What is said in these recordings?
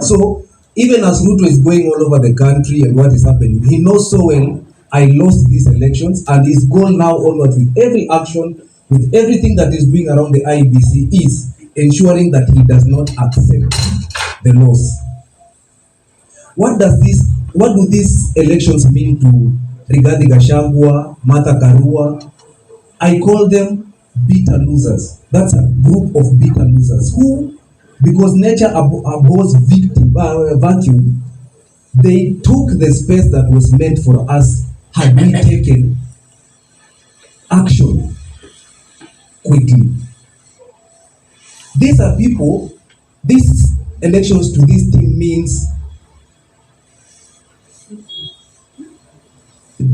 So even as Ruto is going all over the country and what is happening, he knows so well I lost these elections, and his goal now onwards with every action, with everything that is doing around the IBC is ensuring that he does not accept the loss. What do these elections mean to Rigathi Gachagua, Martha Karua? I call them bitter losers. That's a group of bitter losers who, because nature abhors vacuum, they took the space that was meant for us had we taken action quickly. These are people, these elections to this team means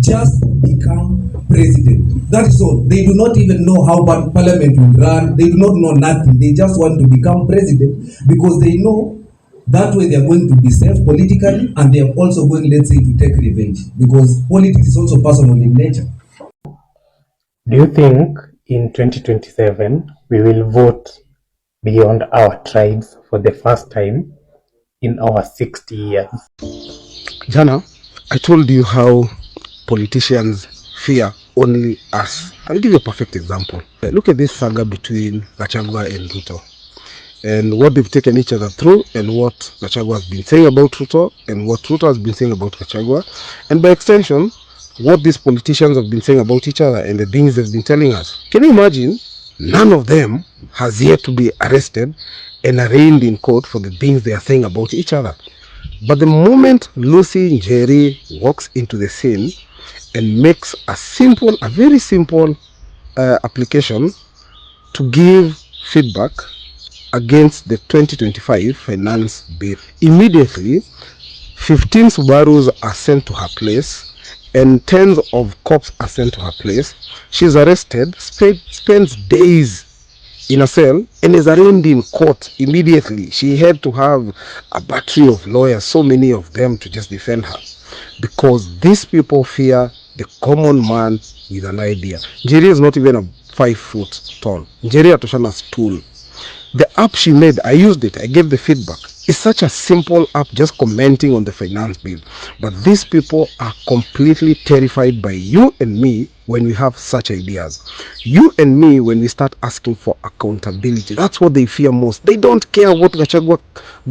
just become president. That is all. They do not even know how parliament will run. They do not know nothing. They just want to become president because they know that way they are going to be safe politically, and they are also going, let's say, to take revenge, because politics is also personal in nature. Do you think in 2027 we will vote beyond our tribes for the first time in our 60 years? Jana, I told you how politicians fear only us. I'll give you a perfect example. Look at this saga between Gachagua and Ruto, and what they've taken each other through, and what Gachagua has been saying about Ruto, and what Ruto has been saying about Gachagua, and by extension, what these politicians have been saying about each other and the things they've been telling us. Can you imagine? None of them has yet to be arrested and arraigned in court for the things they are saying about each other. But the moment Lucy Njeri walks into the scene and makes a very simple application to give feedback against the 2025 finance bill, immediately 15 Subarus are sent to her place and tens of cops are sent to her place. She's arrested, spends days in a cell, and is arraigned in court immediately. She had to have a battery of lawyers, so many of them, to just defend her, because these people fear the common man with an idea. Njeri is not even a 5 foot tall. Njeri atoshana stool. The app she made, I used it, I gave the feedback. It's such a simple app, just commenting on the finance bill. But these people are completely terrified by you and me when we have such ideas. You and me, when we start asking for accountability, that's what they fear most. They don't care what Gachagua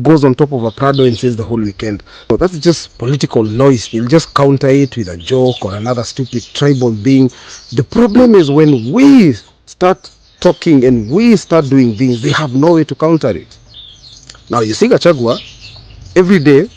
goes on top of a Prado and says the whole weekend. So that's just political noise. You'll just counter it with a joke or another stupid tribal thing. The problem is when we start talking and we start doing things, they have no way to counter it. Now you see Gachagua every day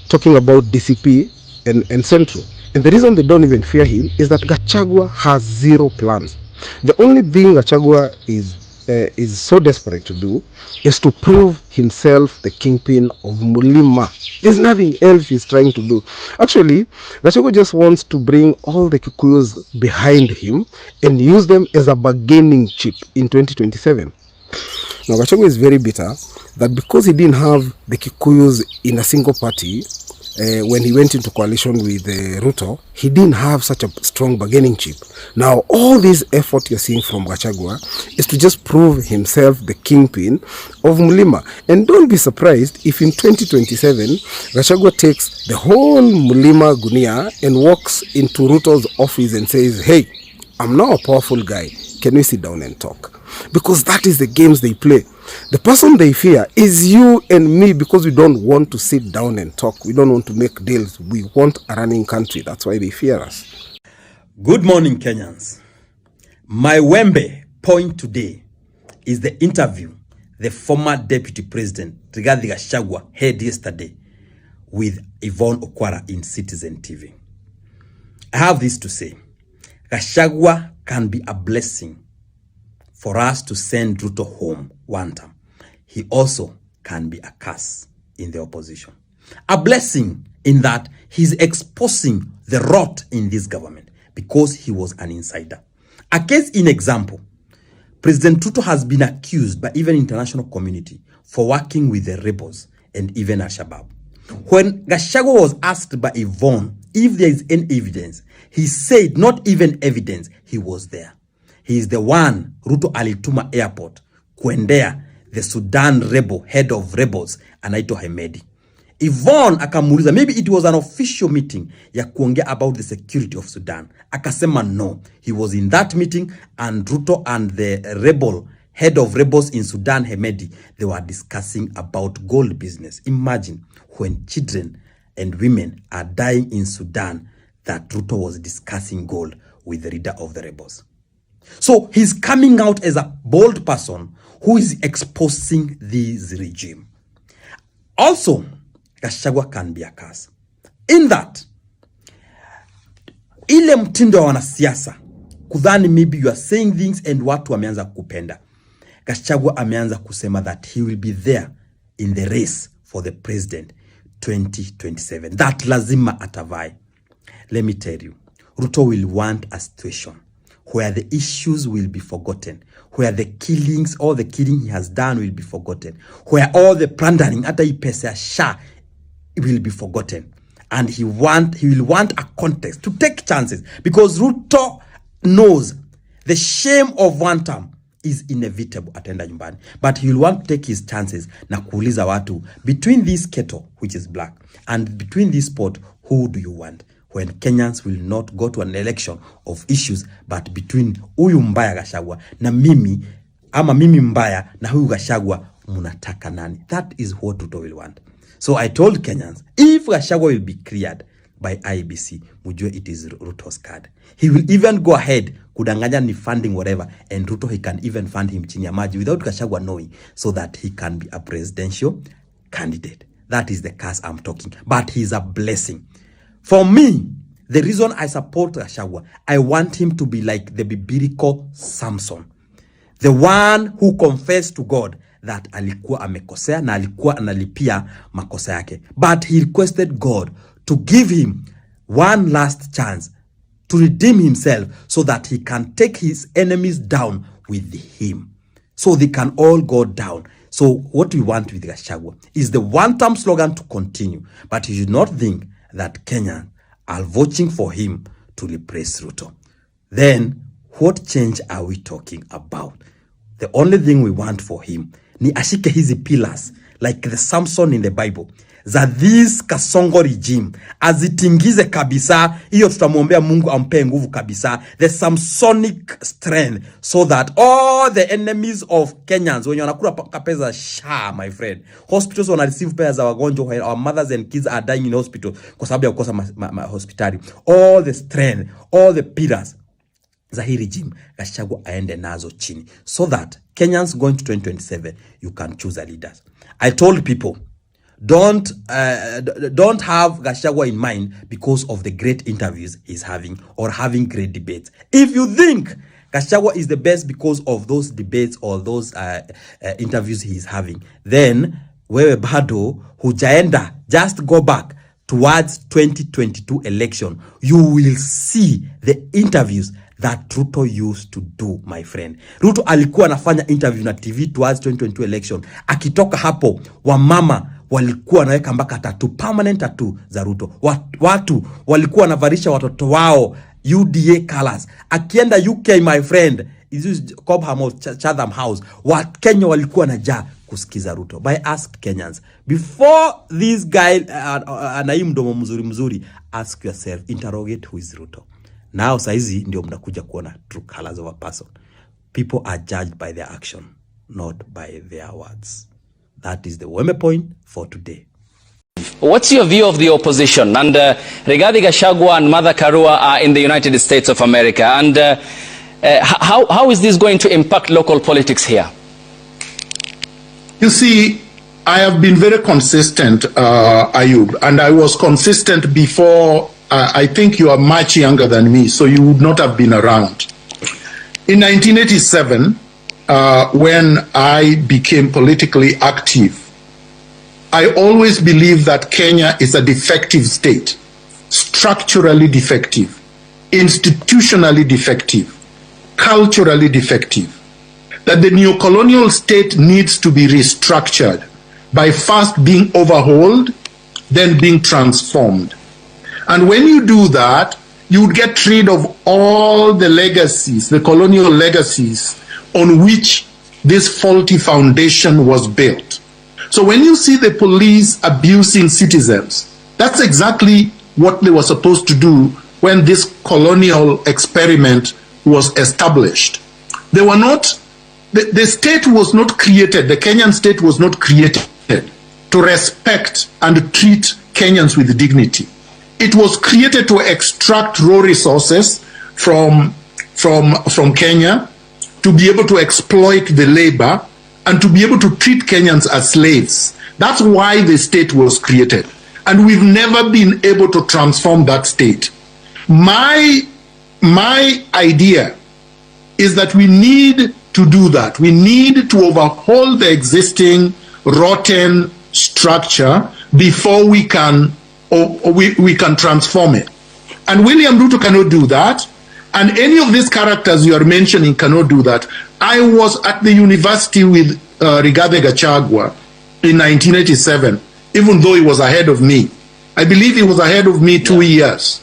talking about DCP and Central, and the reason they don't even fear him is that Gachagua has zero plans. The only thing Gachagua is so desperate to do is to prove himself the kingpin of Mulima. There's nothing else he's trying to do. Actually, Gachagua just wants to bring all the Kikuyus behind him and use them as a bargaining chip in 2027. Now, Gachagua is very bitter that because he didn't have the Kikuyus in a single party, when he went into coalition with Ruto, he didn't have such a strong bargaining chip. Now, all this effort you're seeing from Gachagua is to just prove himself the kingpin of Mulima. And don't be surprised if in 2027, Gachagua takes the whole Mulima gunia and walks into Ruto's office and says, "Hey, I'm now a powerful guy. Can we sit down and talk?" Because that is the games they play. The person they fear is you and me, because we don't want to sit down and talk. We don't want to make deals. We want a running country. That's why they fear us. Good morning, Kenyans. My Wembe point today is the interview the former Deputy President Rigathi Gachagua had yesterday with Yvonne Okwara in Citizen TV. I have this to say. Gachagua can be a blessing for us to send Ruto home one time. He also can be a curse in the opposition. A blessing in that he's exposing the rot in this government because he was an insider. A case in example, President Ruto has been accused by even international community for working with the rebels and even Al-Shabaab. When Gachagua was asked by Yvonne if there is any evidence, he said not even evidence, he was there. He is the one Ruto alituma airport kuendea the Sudan rebel, head of rebels, anaitwa Hemedi. Yvonne akamuuliza, maybe it was an official meeting ya kuongea about the security of Sudan. Akasema no, he was in that meeting and Ruto and the head of rebels in Sudan, Hemedi, they were discussing about gold business. Imagine when children and women are dying in Sudan that Ruto was discussing gold with the leader of the rebels. So he's coming out as a bold person who is exposing this regime. Also, Gachagua can be a curse. In that, ile mtindo wa wanasiasa, kudhani maybe you are saying things and watu wameanza kupenda. Gachagua ameanza kusema that he will be there in the race for the president 2027. That lazima atavai. Let me tell you, Ruto will want a situation where the issues will be forgotten, where the killings, all the killing he has done will be forgotten, where all the plundering, hata hii pesa ya SHA, will be forgotten. And he will want a context to take chances, because Ruto knows the shame of one term is inevitable, atenda nyumbani. But he will want to take his chances na kuuliza watu, between this kettle, which is black, and between this pot, who do you want? When Kenyans will not go to an election of issues, but between huyu mbaya Gachagua na mimi, ama mimi mbaya na huyu Gachagua, munataka nani? That is what Ruto will want. So I told Kenyans, if Gachagua will be cleared by IBC, mujue it is Ruto's card. He will even go ahead kudanganya ni funding whatever, and Ruto, he can even fund him chini ya maji without Gachagua knowing, so that he can be a presidential candidate. That is the curse I'm talking. But he's a blessing. For me, the reason I support Gachagua, I want him to be like the biblical Samson, the one who confessed to God that alikuwa amekosea na alikuwa analipia makosa yake, but he requested God to give him one last chance to redeem himself, so that he can take his enemies down with him, so they can all go down. So what we want with Gachagua is the one-term slogan to continue, but you should not think that Kenyans are voting for him to replace Ruto. Then what change are we talking about? The only thing we want for him ni ashike hizi pillars like the Samson in the Bible, za this Kasongo regime, azitingize kabisa. Hiyo tutamwombea Mungu ampe nguvu kabisa, the Samsonic strength, so that all the enemies of Kenyans, when wanakula pesa SHA, my friend, hospitals wana receive pesa za wagonjwa, while our mothers and kids are dying in hospital kwa sababu ya kukosa hospitali, all the strength, all the pillars za hii regime, Gachagua aende nazo chini, so that Kenyans going to 2027, you can choose a leaders. I told people, don't have Gachagua in mind because of the great interviews he's having or having great debates. If you think Gachagua is the best because of those debates or those interviews he's having, then wewe bado hujaenda. Just go back towards 2022 election. You will see the interviews that Ruto used to do, my friend. Ruto alikuwa anafanya interview na TV towards 2022 election. Akitoka hapo, wamama walikuwa naweka mpaka tattoo, permanent tattoo za Ruto. Watu walikuwa wanavarisha watoto wao UDA colors. Akienda UK, my friend, Cobham or Chatham House, Kenya walikuwa najaa kusikiza Ruto. By ask Kenyans, before this guy anaimdomo mzuri, ask yourself, interrogate who is Ruto. Now saizi ndio mnakuja kuona true colors of a person. People are judged by their action, not by their words. That is the Weme point for today. What's your view of the opposition? And Rigathi Gachagua and Martha Karua are in the United States of America. And how is this going to impact local politics here? You see, I have been very consistent, Ayub, and I was consistent before. I think you are much younger than me, so you would not have been around. In 1987, when I became politically active, I always believed that Kenya is a defective state, structurally defective, institutionally defective, culturally defective, that the neo-colonial state needs to be restructured by first being overhauled, then being transformed. And when you do that, you would get rid of all the legacies, the colonial legacies on which this faulty foundation was built. So when you see the police abusing citizens, that's exactly what they were supposed to do when this colonial experiment was established. They were not, the state was not created, the Kenyan state was not created to respect and treat Kenyans with dignity. It was created to extract raw resources from Kenya, to be able to exploit the labor, and to be able to treat Kenyans as slaves. That's why the state was created. And we've never been able to transform that state. My idea is that we need to do that. We need to overhaul the existing rotten structure before we can transform it. And William Ruto cannot do that. And any of these characters you are mentioning cannot do that. I was at the university with Rigathi Gachagua in 1987, even though he was ahead of me. I believe he was ahead of me 2 years.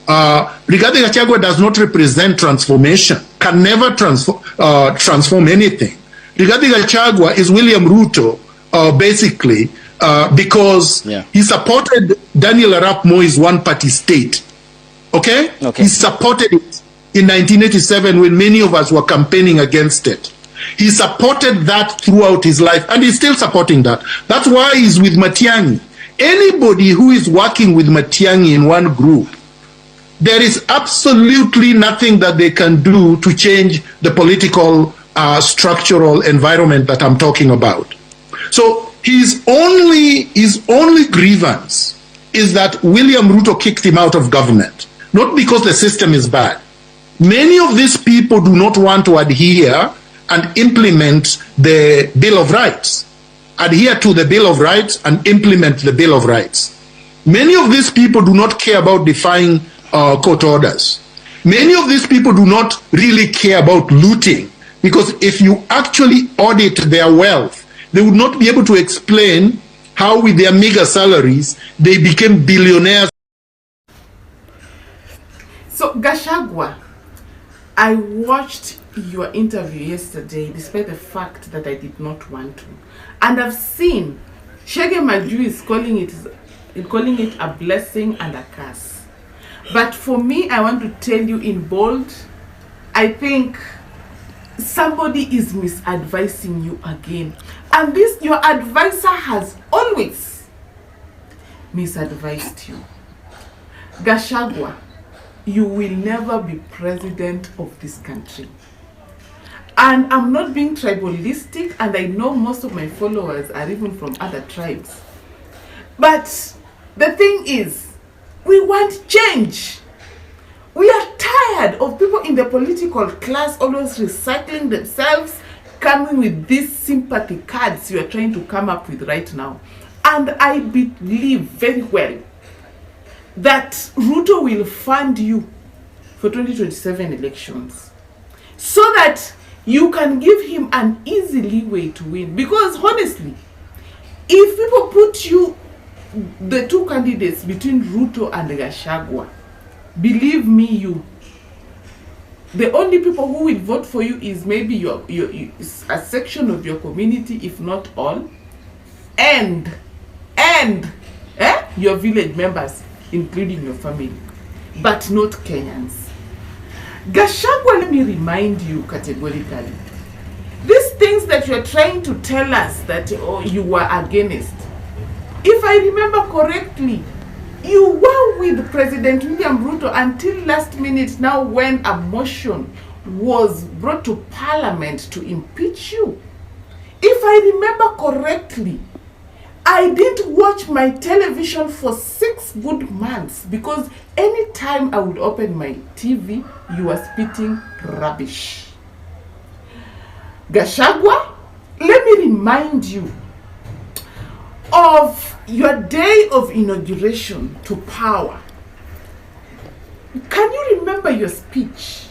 Rigathi Gachagua does not represent transformation, can never transform anything. Rigathi Gachagua is William Ruto, basically, because he supported Daniel Arap Moi's one-party state. Okay? He supported it in 1987 when many of us were campaigning against it. He supported that throughout his life, and he's still supporting that. That's why he's with Matiang'i. Anybody who is working with Matiang'i in one group, there is absolutely nothing that they can do to change the political structural environment that I'm talking about. So his only grievance is that William Ruto kicked him out of government, not because the system is bad. Many of these people do not want to adhere and implement the Bill of Rights. Adhere to the Bill of Rights and implement the Bill of Rights. Many of these people do not care about defying court orders. Many of these people do not really care about looting, because if you actually audit their wealth, they would not be able to explain how with their meager salaries they became billionaires. So Gachagua, I watched your interview yesterday despite the fact that I did not want to. And I've seen Shege Maju is calling it a blessing and a curse. But for me, I want to tell you in bold, I think somebody is misadvising you again. And this, your advisor has always misadvised you. Gachagua, you will never be president of this country. And I'm not being tribalistic, and I know most of my followers are even from other tribes. But the thing is, we want change. We are tired of people in the political class always recycling themselves, coming with these sympathy cards you are trying to come up with right now. And I believe very well that Ruto will fund you for 2027 elections so that you can give him an easy leeway to win. Because honestly, if people put you, the two candidates between Ruto and Gachagua, believe me, the only people who will vote for you is maybe a section of your community, if not all, and your village members, including your family, but not Kenyans. Gachagua, let me remind you categorically, these things that you're trying to tell us that you were against, if I remember correctly, you were with President William Ruto until last minute now when a motion was brought to Parliament to impeach you. If I remember correctly, I didn't watch my television for 6 good months because anytime I would open my TV, you were spitting rubbish. Gachagua, let me remind you of your day of inauguration to power. Can you remember your speech?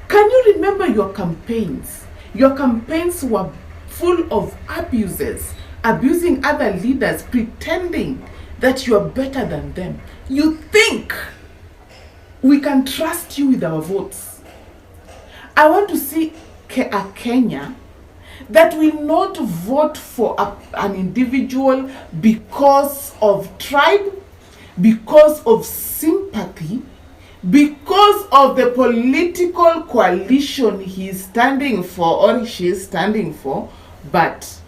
Can you remember your campaigns? Your campaigns were full of abuses, abusing other leaders, pretending that you are better than them. You think we can trust you with our votes. I want to see a Kenya that will not vote for an individual because of tribe, because of sympathy, because of the political coalition he is standing for or she is standing for, but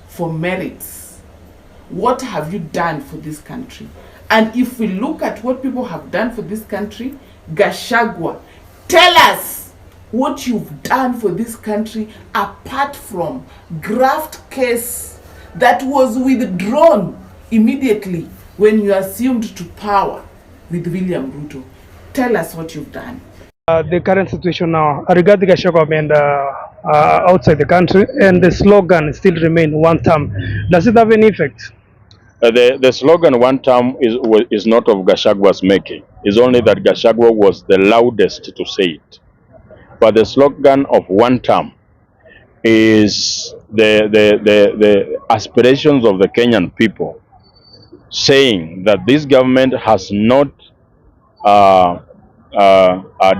for merits. What have you done for this country? And if we look at what people have done for this country, Gachagua, tell us what you've done for this country apart from graft case that was withdrawn immediately when you assumed to power with William Ruto. Tell us what you've done. The current situation now regarding Gachagua and outside the country, and the slogan still remain one term. Does it have any effect? The slogan one term is not of Gachagua's making. It's only that Gachagua was the loudest to say it. But the slogan of one term is the aspirations of the Kenyan people, saying that this government has not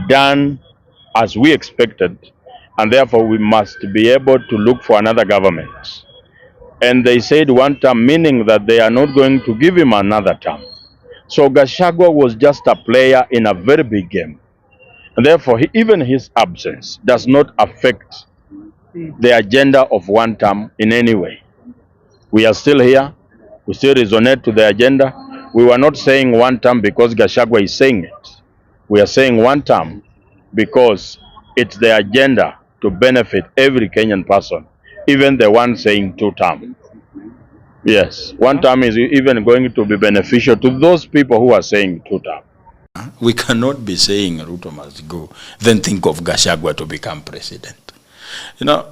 done as we expected, and therefore we must be able to look for another government. And they said one term, meaning that they are not going to give him another term. So Gachagua was just a player in a very big game. And therefore, even his absence does not affect the agenda of one term in any way. We are still here. We still resonate to the agenda. We were not saying one term because Gachagua is saying it. We are saying one term because it's the agenda to benefit every Kenyan person, even the one saying two term. Yes, one term is even going to be beneficial to those people who are saying two term. We cannot be saying Ruto must go, then think of Gachagua to become president. You know,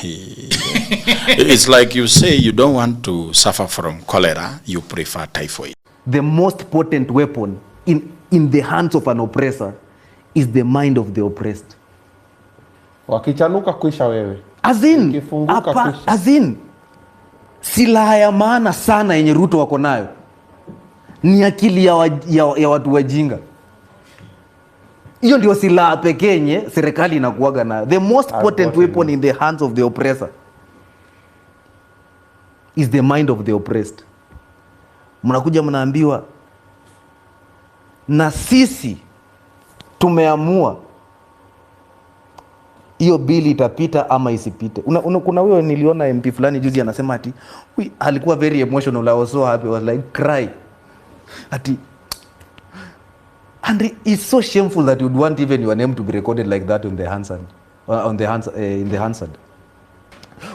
it's like you say you don't want to suffer from cholera, you prefer typhoid. The most potent weapon in the hands of an oppressor is the mind of the oppressed. Wakichanuka kuisha wewe. As in, silaha ya maana sana yenye Ruto wako nayo ni akili ya watu wajinga. Hiyo ndio silaha pekee yenye serikali inakuaga nayo. The most potent weapon in the hands of the oppressor is the mind of the oppressed. Mnakuja mnaambiwa na sisi tumeamua hiyo bili itapita ama isipite. Kuna huyo niliona MP fulani juzi anasema ati alikuwa very emotional. I was so happy, I was like cry. Ati, and it's so shameful that you'd want even your name to be recorded like that in the Hansard. In the Hansard.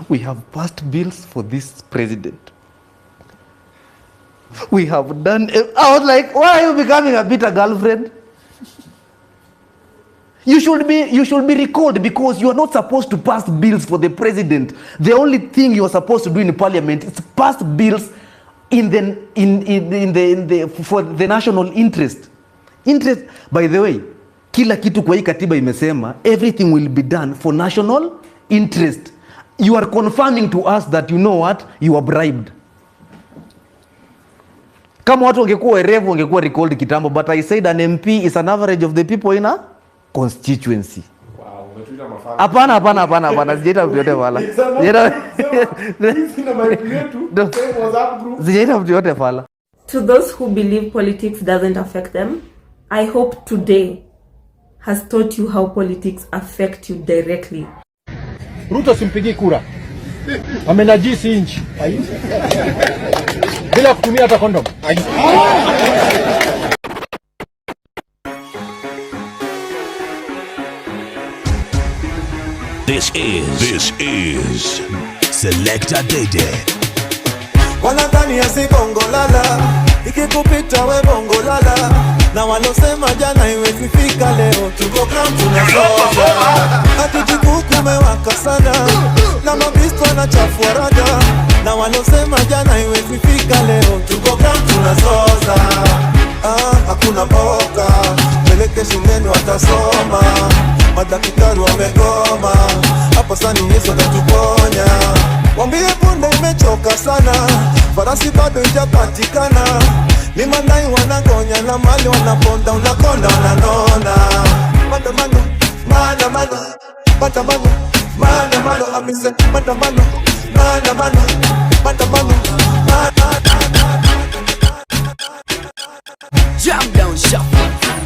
We have passed bills for this president. We have done. I was like, why are you becoming a bitter girlfriend? You should be recalled because you are not supposed to pass bills for the president. The only thing you are supposed to do in parliament is pass bills for the national interest. By the way, kila kitu kwa hii katiba imesema everything will be done for national interest. You are confirming to us that you know what, you are bribed. Kama watu wangekuwa werevu wangekuwa recalled kitambo, but I said an MP is an average of the people in a constituency. Wow, umetuita mafala. Hapana, sijaita mtu yote fala. Sijaita mtu yote fala. To those who believe politics doesn't affect them, I hope today has taught you how politics affect you directly. Ruto simpigi kura. Amenajisi inchi. Bila kutumia hata kondom. This is Selector Dede. Wanadhani ya si bongo lala, ikikupita we bongo lala, na walosema jana iwezi fika leo, tuko ground tunasoza. Hatujikuku mewaka sana, na mabisto wanachafua rada, na walosema jana iwezi fika leo, tuko ground tunasoza. Hakuna mboka, peleke shuleni watasoma, madaktari wamegoma, hapa sani Yesu atatuponya. Wambie punde imechoka sana, farasi bado ijapatikana, ni mandai wanangonya na mali wanaponda, unakonda wananona. Maandamano, Maandamano, amise maandamano, maandamano, maandamano, Jam down shuffle.